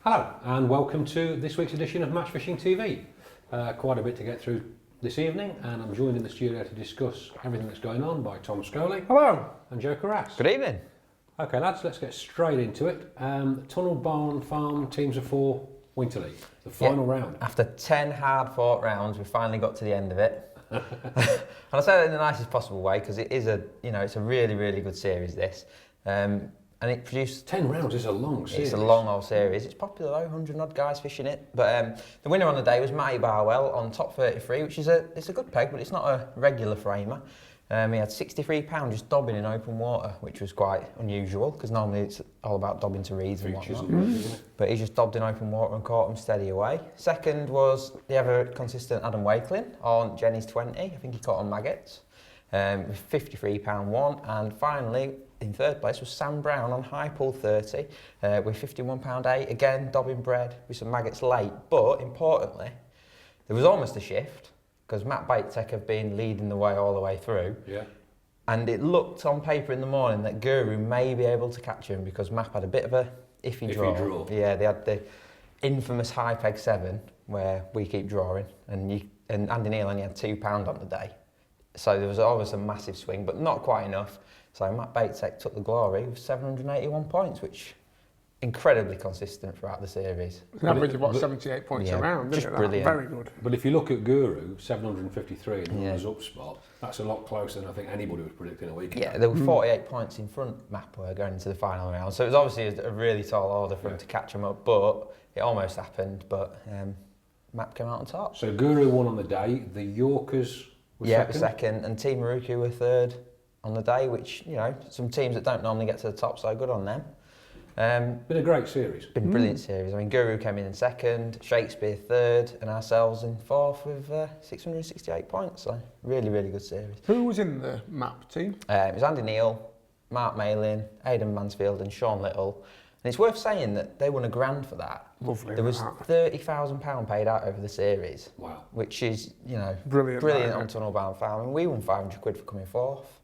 Hello and welcome to this week's edition of Match Fishing TV. Quite a bit to get through this evening, and I'm joined in the studio to discuss everything that's going on by Tom Scholey. Hello. And Joe Carass. Good evening. Okay lads, let's get straight into it. Tunnel Barn Farm Teams of 4 Winter League, the final round. After 10 hard fought rounds, we finally got to the end of it. And I say that in the nicest possible way because it is it's a really, really good series, this. And it produced... 10 rounds is a long series. It's a long old series. It's popular though, 100 odd guys fishing it. But the winner on the day was Matty Barwell on top 33, which is it's a good peg, but it's not a regular framer. He had 63 pounds just dobbing in open water, which was quite unusual, because normally it's all about dobbing to reeds and whatnot. But he just dobbed in open water and caught them steady away. Second was the ever consistent Adam Wakelin on Jenny's 20. I think he caught on maggots with 53 pound one. And finally, in third place was Sam Brown on high pull 30 with 51 pound 8. Again, dobbing bread with some maggots late. But importantly, there was almost a shift, because Matt Baittek have been leading the way all the way through. Yeah. And it looked on paper in the morning that Guru may be able to catch him, because Map had a bit of a iffy draw. Yeah, they had the infamous high peg 7 where we keep drawing, and Andy Neal only had £2 on the day. So there was always a massive swing, but not quite enough. So Matt Baittek took the glory with 781 points, which incredibly consistent throughout the series. An average of 78 points a round, just isn't it? Brilliant. Very good. But if you look at Guru, 753 in the runners-up spot, that's a lot closer than I think anybody was predicting a week ago. Yeah, there were 48 points in front, Map were going into the final round. So it was obviously a really tall order for him to catch him up, but it almost happened, but Map came out on top. So Guru won on the day, the Yorkers were second? Yeah, second, and Team Maruku were third on the day, which, some teams that don't normally get to the top, so good on them. Been a great series. Been a brilliant series. I mean, Guru came in second, Shakespeare third, and ourselves in fourth with 668 points. So really, really good series. Who was in the Map team? It was Andy Neal, Mark Malin, Aidan Mansfield, and Sean Little. And it's worth saying that they won £1,000 for that. Lovely. There was £30,000 paid out over the series. Wow. Which is, brilliant on Tunnel Barn Farm. And we won £500 for coming fourth.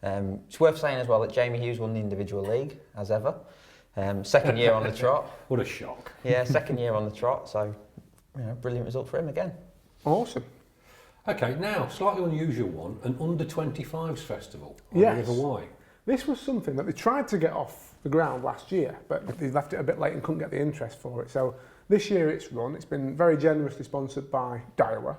It's worth saying as well that Jamie Hughes won the individual league, as ever. Second year on the trot. What a shock. Yeah, second year on the trot, so brilliant result for him again. Awesome. Okay, now, slightly unusual one, an under-25s festival on Yes. the River Wye. This was something that they tried to get off the ground last year, but they left it a bit late and couldn't get the interest for it. So this year it's run. It's been very generously sponsored by Daiwa.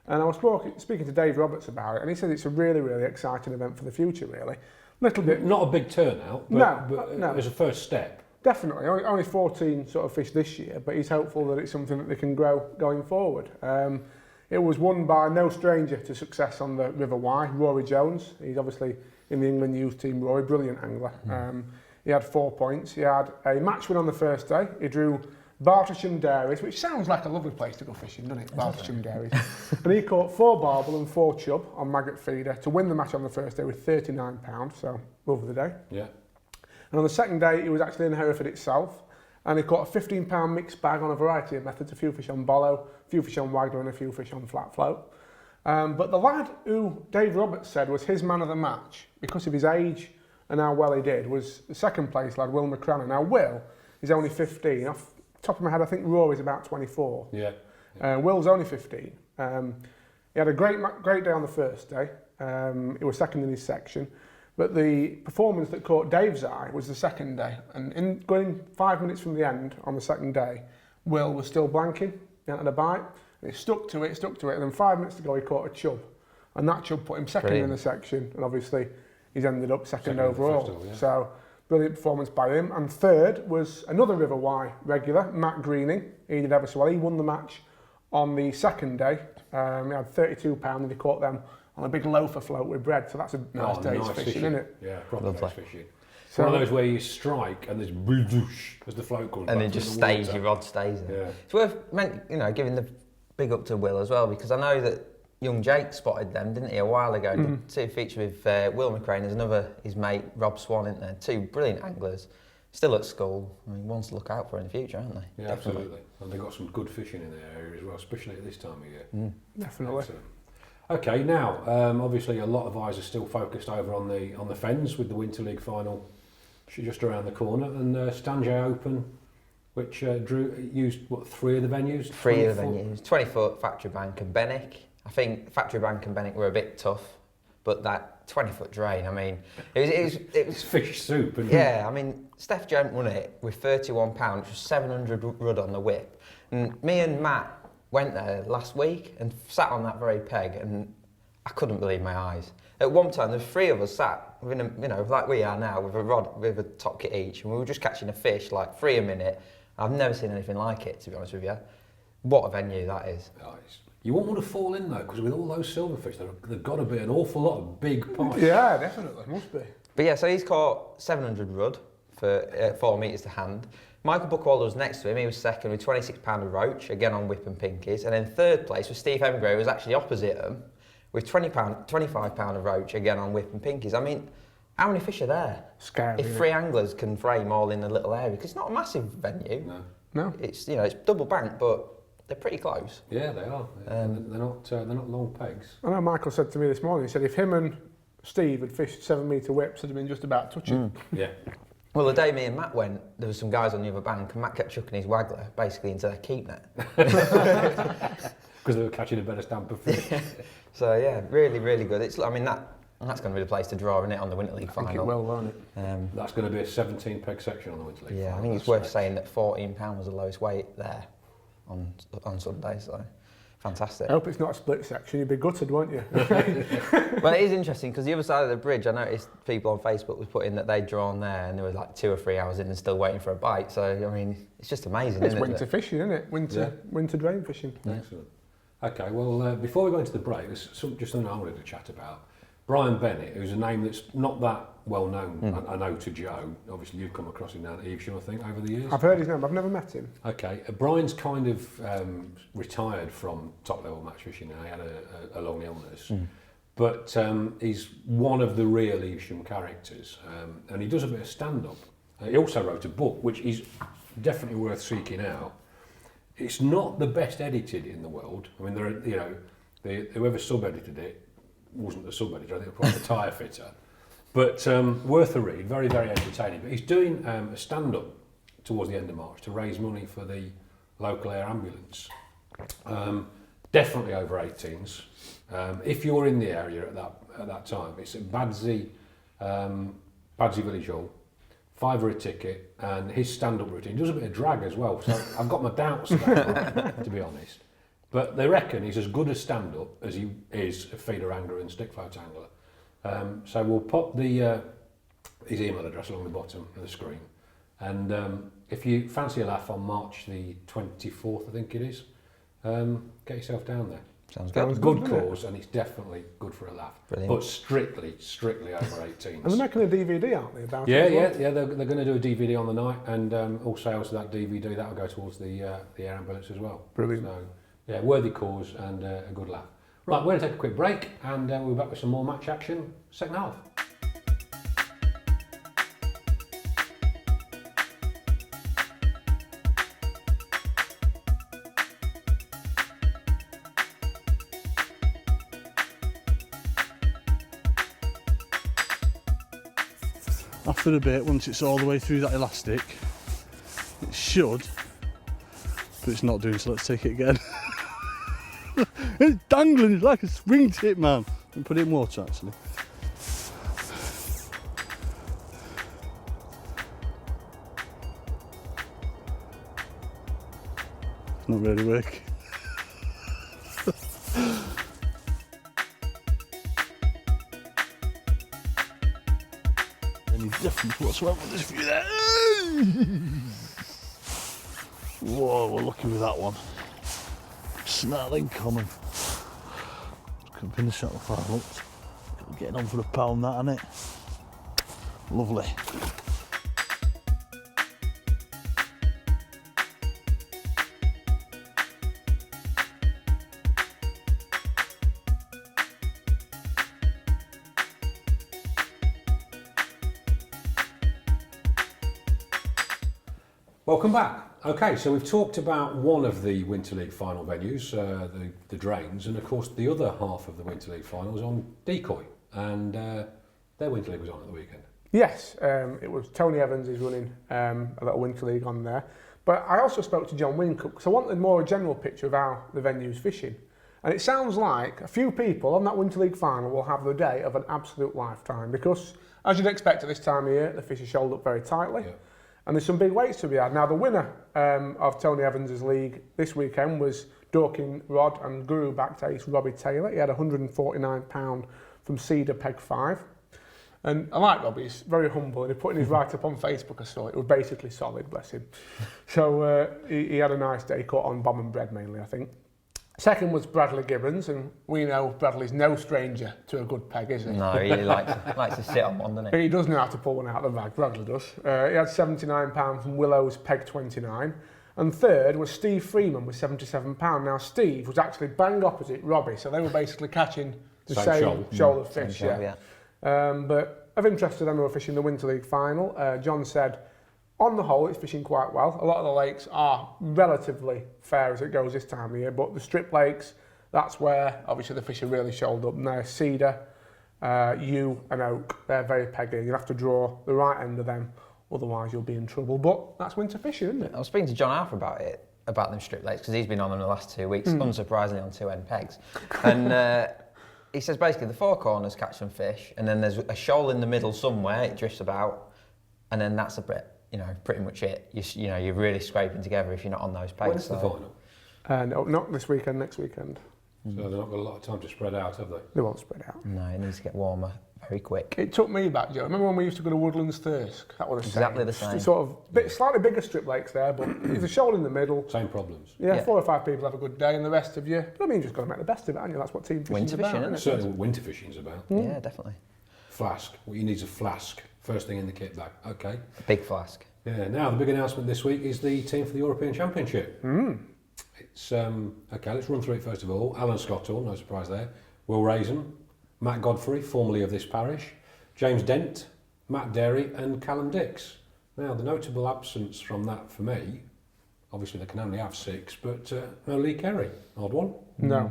And I was speaking to Dave Roberts about it, and he said it's a really, really exciting event for the future, really. Little bit. Not a big turnout, but, no. As a first step. Definitely. Only 14 sort of fish this year, but he's hopeful that it's something that they can grow going forward. It was won by no stranger to success on the River Wye, Rory Jones. He's obviously in the England youth team, Rory, brilliant angler. He had 4 points. He had a match win on the first day. He drew Bartisham Dairies, which sounds like a lovely place to go fishing, doesn't it? Bartisham Dairies. And he caught 4 barbel and 4 chub on maggot feeder to win the match on the first day with £39, so love of the day. Yeah. And on the second day, he was actually in Hereford itself, and he caught a £15 mixed bag on a variety of methods, a few fish on bollow, a few fish on waggler, and a few fish on flat float. But the lad who Dave Roberts said was his man of the match, because of his age and how well he did, was the second place lad, Will McCrannon. Now, Will is only 15. Off the top of my head, I think Rory's about 24. Yeah. Will's only 15. He had a great day on the first day. He was second in his section. But the performance that caught Dave's eye was the second day. And in going 5 minutes from the end on the second day, Will was still blanking. He hadn't had a bite. And he stuck to it. And then 5 minutes to go, he caught a chub. And that chub put him second in the section. And obviously, he's ended up second overall. Festival, yeah. So, brilliant performance by him. And third was another River Wye regular, Matt Greening. He did ever so well. He won the match on the second day. He had £32 and he caught them on a big loafer float with bread. So that's a nice day's fishing, isn't it? Yeah, proper day's fishing. So, one of those where you strike and there's boosh as the float comes and back. it just stays, your rod stays there. Yeah. It's worth giving the big up to Will as well, because I know that young Jake spotted them, didn't he, a while ago? Did 2 features with Will McCrane. There's another, his mate Rob Swan, isn't there? 2 brilliant anglers. Still at school. I mean, ones to look out for in the future, aren't they? Yeah, definitely. Absolutely. And they've got some good fishing in their area as well, especially at this time of year. Definitely. Excellent. Okay, now obviously a lot of eyes are still focused over on the Fens with the Winter League final just around the corner, and Stanjay Open which used, what, 3 of the venues? 3 of the venues. 20 foot, Factory Bank and Bennett. I think Factory Bank and Bennett were a bit tough, but that 20 foot drain, I mean, it was fish soup. Isn't yeah, I mean, Steph Gent won it with £31, which was 700 rud on the whip. And me and Matt went there last week and sat on that very peg, and I couldn't believe my eyes. At one time, there were 3 of us sat, within a, you know, like we are now, with a rod, with a top kit each, and we were just catching a fish, like 3 a minute. I've never seen anything like it, to be honest with you. What a venue that is. Nice. You won't want to fall in though, because with all those silverfish, there've got to be an awful lot of big pike. Yeah, definitely, must be. But yeah, so he's caught 700 rud for 4 metres to hand. Michael Buckwalder was next to him. He was second with £26 of roach, again on whip and pinkies. And then third place was Steve Hemgrave, who was actually opposite him, with £25 of roach, again on whip and pinkies. I mean, how many fish are there? Scary. If 3 anglers can frame all in a little area, because it's not a massive venue. No. It's, you know, it's double bank, but they're pretty close. Yeah, they are. They're not long pegs. I know Michael said to me this morning, he said if him and Steve had fished 7 metre whips, it'd have been just about touching. Yeah. Well, the day me and Matt went, there were some guys on the other bank, and Matt kept chucking his waggler basically into their keep net. Because they were catching a better stamp of fish. So yeah, really, really good. It's, I mean, that's going to be the place to draw, isn't it, on the Winter League final? I think it will, won't it? That's going to be a 17 peg section on the Winter League final. Yeah, I think it's worth saying that £14 was the lowest weight there on Sunday, so fantastic. I hope it's not a split section, you'd be gutted, won't you? Well, it is interesting because the other side of the bridge, I noticed people on Facebook was putting that they'd drawn there and they were like 2 or 3 hours in and still waiting for a bite. So, I mean, it's just amazing, It's isn't winter it? fishing, isn't it? Winter drain fishing. Yeah. Excellent. Okay, well, before we go into the break, there's just something I wanted to chat about. Brian Bennett, who's a name that's not that well known, I know, to Joe. Obviously, you've come across him down at Evesham, I think, over the years. I've heard his name, I've never met him. Okay, Brian's kind of retired from top-level match fishing now. He had a long illness. But he's one of the real Evesham characters, and he does a bit of stand-up. He also wrote a book, which is definitely worth seeking out. It's not the best edited in the world. I mean, there are, you know, whoever sub-edited it wasn't the sub-editor, I think it was probably the tyre fitter. But worth a read, very, very entertaining. But he's doing a stand-up towards the end of March to raise money for the local air ambulance. Definitely over 18s. If you're in the area at that time, it's at Badsey Village Hall. £5 a ticket, and his stand-up routine does a bit of drag as well. So I've got my doubts about that, to be honest. But they reckon he's as good a stand-up as he is a feeder angler and stick float angler. So we'll pop his email address along the bottom of the screen. And if you fancy a laugh on March the 24th, I think it is, get yourself down there. Sounds good. Good cause, and it's definitely good for a laugh. Brilliant. But strictly over 18s. And they're making a DVD, aren't they, about Yeah, it? As well? yeah. They're going to do a DVD on the night, and all sales of that DVD, that'll go towards the air ambulance as well. Brilliant. So, yeah, worthy cause and a good laugh. Right, we're going to take a quick break, and we'll be back with some more match action second half. After a bit, once it's all the way through that elastic, it should, but it's not doing, so let's take it again. It's dangling, it's like a swing tip, man. And put it in water, actually. It's not really working. Any difference whatsoever with this view there? Whoa, we're lucky with that one. Snarling coming. Could finish that if I looked. Getting on for a pound, that, innit? Lovely. Welcome back. Okay, so we've talked about one of the Winter League final venues, the Drains, and of course the other half of the Winter League final was on Decoy, and their Winter League was on at the weekend. Yes, it was Tony Evans is running a little Winter League on there. But I also spoke to John Wincook because I wanted more a general picture of how the venue's fishing. And it sounds like a few people on that Winter League final will have the day of an absolute lifetime because, as you'd expect at this time of year, the fish are shoaled up very tightly. Yeah. And there's some big weights to be had. Now, the winner of Tony Evans' league this weekend was Dorking Rod and Guru-backed ace Robbie Taylor. He had £149 from Cedar Peg 5. And I like Robbie, he's very humble, and he put in his write-up on Facebook, I saw it. It was basically solid, bless him. So he had a nice day, caught on bomb and bread mainly, I think. Second was Bradley Gibbons, and we know Bradley's no stranger to a good peg, is he? No, he really likes to sit on one, doesn't he? But he does know how to pull one out of the bag, Bradley does. He had £79 from Willow's Peg 29. And third was Steve Freeman with £77. Now, Steve was actually bang opposite Robbie, so they were basically catching the same shoal of fish. Yeah. But of interest to them who were fishing the Winter League final, John said, on the whole, it's fishing quite well. A lot of the lakes are relatively fair as it goes this time of year, but the strip lakes, that's where obviously the fish are really shoaled up. And they're Cedar, Yew and Oak. They're very peggy. You'll have to draw the right end of them, otherwise you'll be in trouble. But that's winter fishing, isn't it? I was speaking to John Alf about them strip lakes because he's been on them the last 2 weeks, unsurprisingly on 2 end pegs. And he says basically the four corners catch some fish, and then there's a shoal in the middle somewhere, it drifts about, and then that's a bit, pretty much it. You're really scraping together if you're not on those pegs. When's the final? No, not this weekend, next weekend. So they've not got a lot of time to spread out, have they? They won't spread out. No, it needs to get warmer very quick. It took me back, Joe. Remember when we used to go to Woodlands Thirsk? That was exactly the same. Sort of slightly bigger strip lakes there, but there's a shoal in the middle. Same problems. Yeah, 4 or 5 people have a good day, and the rest of you. But I mean, you've just got to make the best of it, haven't you? That's what team fishing's winter about. Fishing, isn't it? Certainly what winter fishing's about. Yeah, definitely. Flask. What you need is a flask. First thing in the kit bag. Okay. A big flask. Yeah. Now the big announcement this week is the team for the European Championship. It's okay. Let's run through it first of all. Alan Scottle, no surprise there. Will Raisin, Matt Godfrey, formerly of this parish, James Dent, Matt Derry, and Callum Dix. Now the notable absence from that for me, obviously they can only have 6, but no Lee Kerry. Odd one. No.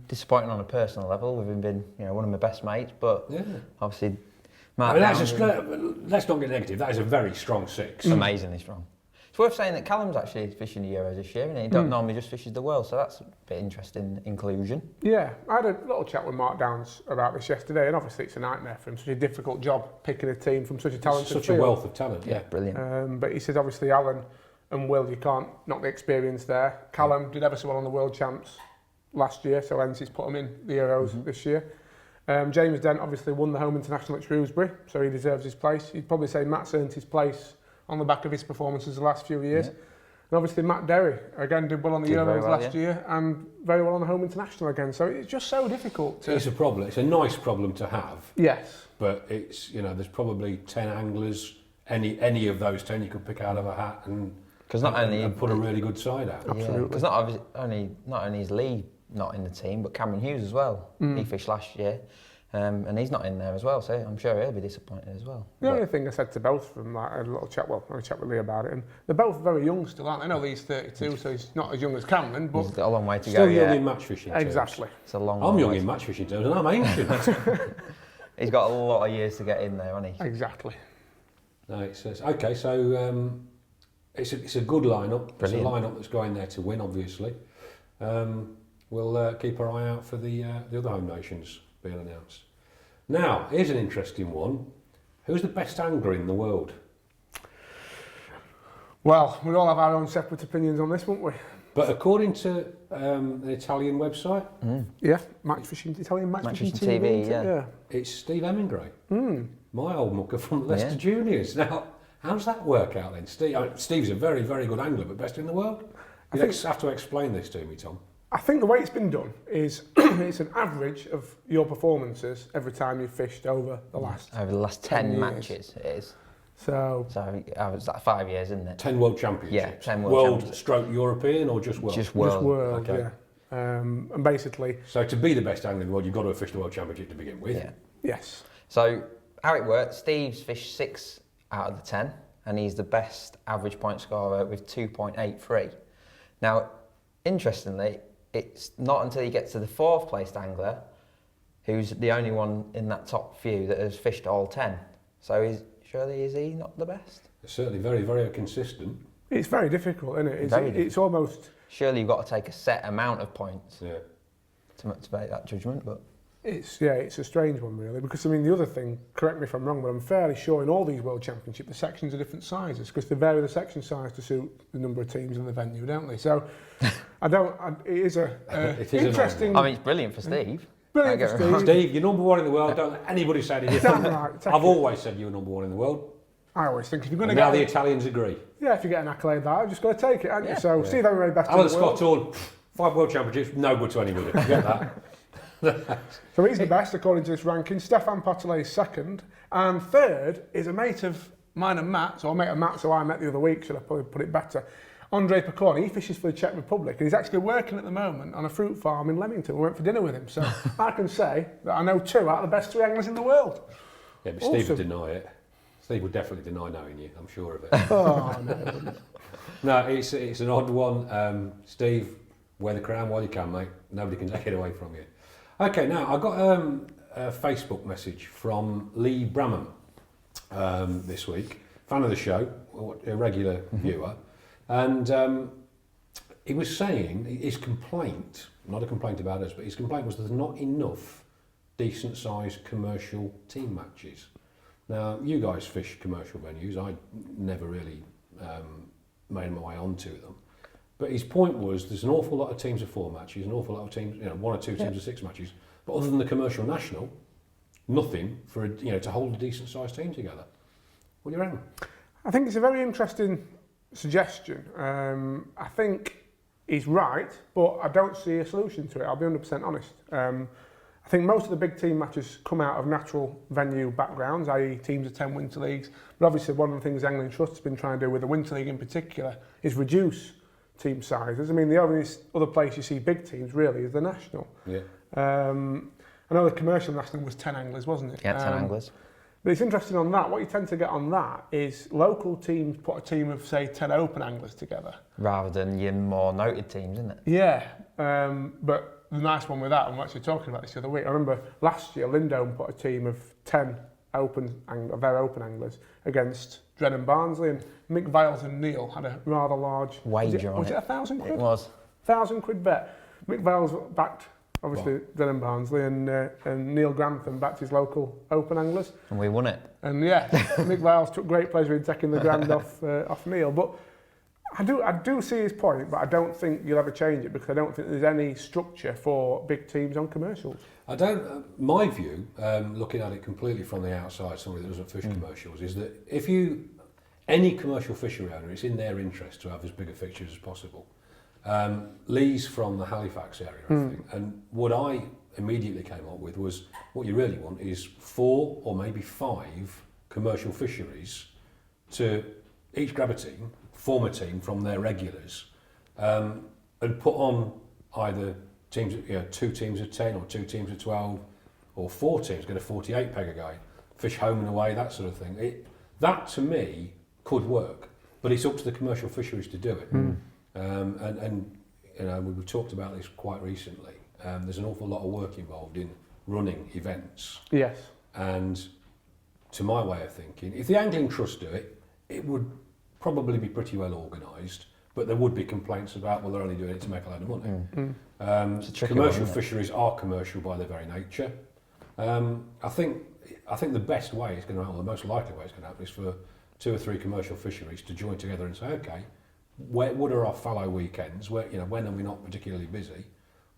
Disappointing on a personal level, with him being one of my best mates, but obviously. Matt, let's not get negative. That is a very strong 6. Amazingly strong. It's worth saying that Callum's actually fishing the Euros this year, and he don't normally just fishes the World, so that's a bit interesting inclusion. Yeah, I had a little chat with Mark Downs about this yesterday, and obviously it's a nightmare for him. Such a difficult job picking a team from such a talented field. Such a wealth of talent. Yeah, brilliant. But he said obviously Alan and Will, you can't knock the experience there. Callum did ever so well on the World Champs last year, so hence he's put him in the Euros this year. James Dent obviously won the home international at Shrewsbury, so he deserves his place. You'd probably say Matt's earned his place on the back of his performances the last few years. And obviously Matt Derry, again, did well on the Euros last year and very well on the home international again. So it's just so difficult to... It's a problem. It's a nice problem to have. Yes. But it's, there's probably 10 anglers, any of those 10 you could pick out of a hat and put a really good side out. Absolutely. Because not only is Lee not in the team, but Cameron Hughes as well. He fished last year. And he's not in there as well, so I'm sure he'll be disappointed as well. The only thing I said to both of them, I had a little chat, I had a chat with Lee about it, and they're both very young still, aren't they? I know Lee's 32, so he's not as young as Cameron, but... He's got a long way to go, Still young in match fishing terms. Exactly. It's a long I'm young in match fishing terms, and I'm ancient. He's got a lot of years to get in there, hasn't he? Exactly. No, okay, so it's a good lineup. Brilliant. It's a lineup that's going there to win, obviously. We'll keep our eye out for the other home nations being announced. Now, here's an interesting one. Who's the best angler in the world? Well, we all have our own separate opinions on this, won't we? But according to the Italian website... Yeah, Italian Match Fishing TV, yeah. It's Steve Hemingway, my old mucker from the Leicester Juniors. Now, how does that work out then? Steve's a very, very good angler, but best in the world? You have to explain this to me, Tom. I think the way it's been done is it's an average of your performances every time you've fished over the last 10 matches. It is. So it's like 5 years, isn't it? 10 World Championships. Yeah, 10 World Championships. Stroke European or just World? Just World. Just World, okay. Yeah. And basically... So to be the best angler in the world, you've got to have fished the World Championship to begin with. Yeah. Yes. So how it works, Steve's fished 6 out of the 10, and he's the best average point scorer with 2.83. Now, interestingly, it's not until you get to the 4th placed angler who's the only one in that top few that has fished all 10. So surely is he not the best? Certainly very, very consistent. It's very difficult, isn't it? It's almost... Surely you've got to take a set amount of points Yeah. to make that judgment, but... It's a strange one really, because I mean the other thing, correct me if I'm wrong, but I'm fairly sure in all these World Championships the sections are different sizes because they vary the section size to suit the number of teams in the venue, don't they? So it is interesting. I mean, it's brilliant for Steve. Brilliant for Steve. Steve, you're number one in the world. Don't let anybody say anything different. Damn right. I've always said you were number one in the world. I always think if you're going to Now get the Italians agree. yeah, if you get an accolade that, I've just got to take it, haven't you? So Yeah. Steve Emery best Alan in the world. Scott Hall, 5 World Championships, no good to anybody. Get that. So he's the best according to this ranking. Stefan Potelé is second, and third is a mate of mine and Matt's, or a mate of Matt's who I met the other week, should I probably put it better. Andre Picorni, he fishes for the Czech Republic, and he's actually working at the moment on a fruit farm in Leamington. We went for dinner with him, so I can say that I know 2 out of the best 3 anglers in the world. Yeah, but Steve would deny it. Steve would definitely deny knowing you, I'm sure of it. Oh, no. No, it's an odd one. Steve, wear the crown while you can, mate. Nobody can take it away from you. Okay, now I got a Facebook message from Lee Bramham this week, fan of the show, a regular viewer, and he was saying his complaint, not a complaint about us, but his complaint was there's not enough decent-sized commercial team matches. Now, you guys fish commercial venues. I never really made my way onto them. But his point was there's an awful lot of teams of 4 matches, an awful lot of teams, 1 or 2 teams of 6 matches. But other than the commercial national, nothing for to hold a decent sized team together. What do you reckon? I think it's a very interesting suggestion. I think he's right, but I don't see a solution to it. I'll be 100% honest. I think most of the big team matches come out of natural venue backgrounds, i.e. teams of 10 winter leagues. But obviously one of the things Angling Trust has been trying to do with the winter league in particular is reduce team sizes. I mean, the only other place you see big teams really is the national. Yeah. I know the commercial national was 10 anglers, wasn't it? Yeah, 10 anglers. But it's interesting on that. What you tend to get on that is local teams put a team of, say, 10 open anglers together. Rather than your more noted teams, isn't it? Yeah, but the nice one with that, and we're actually talking about this the other week, I remember last year Lindholm put a team of 10 their open anglers against Drennan Barnsley, and Mick Viles and Neil had a rather large wager on it. Was it £1,000 quid? It was. £1,000 bet. Mick Viles backed, obviously, Drennan Barnsley, and Neil Grantham backed his local open anglers. And we won it. And yeah, Mick Viles took great pleasure in taking the grand off Neil. But I do see his point, but I don't think you'll ever change it because I don't think there's any structure for big teams on commercials. I don't. My view, looking at it completely from the outside, somebody that doesn't fish commercials, is that if any commercial fishery owner, it's in their interest to have as big a fixtures as possible. Lee's from the Halifax area, I think, and what I immediately came up with was what you really want is 4 or maybe 5 commercial fisheries to each grab a team, form a team from their regulars, and put on either teams, 2 teams of 10 or 2 teams of 12 or 4 teams, get a 48 pegger guy, fish home and away, that sort of thing. That to me could work, but it's up to the commercial fisheries to do it. And we've talked about this quite recently. There's an awful lot of work involved in running events. Yes. And to my way of thinking, if the Angling Trust do it, it would probably be pretty well organised, but there would be complaints about, well, they're only doing it to make a load of money. Commercial fisheries are commercial by their very nature. I think the best way is going to happen, the most likely way it's going to happen is for 2 or 3 commercial fisheries to join together and say, okay, what are our fallow weekends? Where, when are we not particularly busy?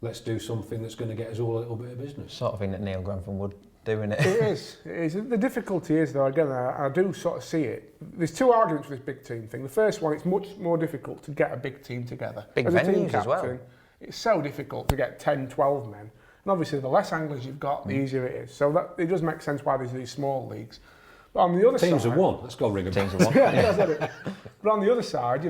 Let's do something that's going to get us all a little bit of business. Sort of thing that Neil Grantham would do, innit? It is. The difficulty is, though, again, I do sort of see it. There's 2 arguments for this big team thing. The first one, it's much more difficult to get a big team together. Big as venues a team captain, as well. It's so difficult to get 10, 12 men. And obviously, the less anglers you've got, the easier it is. So it does make sense why there's these small leagues. But on the other teams side... of 1, let's go ring a bell. Teams of 1. Yeah. But on the other side,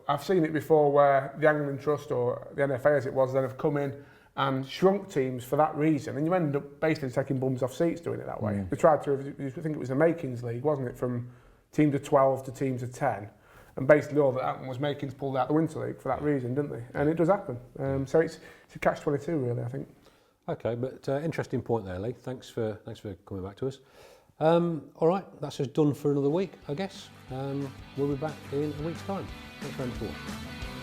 I've seen it before where the Angling Trust or the NFA as it was then have come in and shrunk teams for that reason, and you end up basically taking bums off seats doing it that way. They tried to, I think it was the Makings League, wasn't it, from teams of 12 to teams of 10, and basically all that happened was Makings pulled out the Winter League for that reason, didn't they? And it does happen. So it's a catch-22 really, I think. Okay, but interesting point there, Lee. Thanks for coming back to us. All right, that's us done for another week, I guess. We'll be back in a week's time. Thanks very much for watching.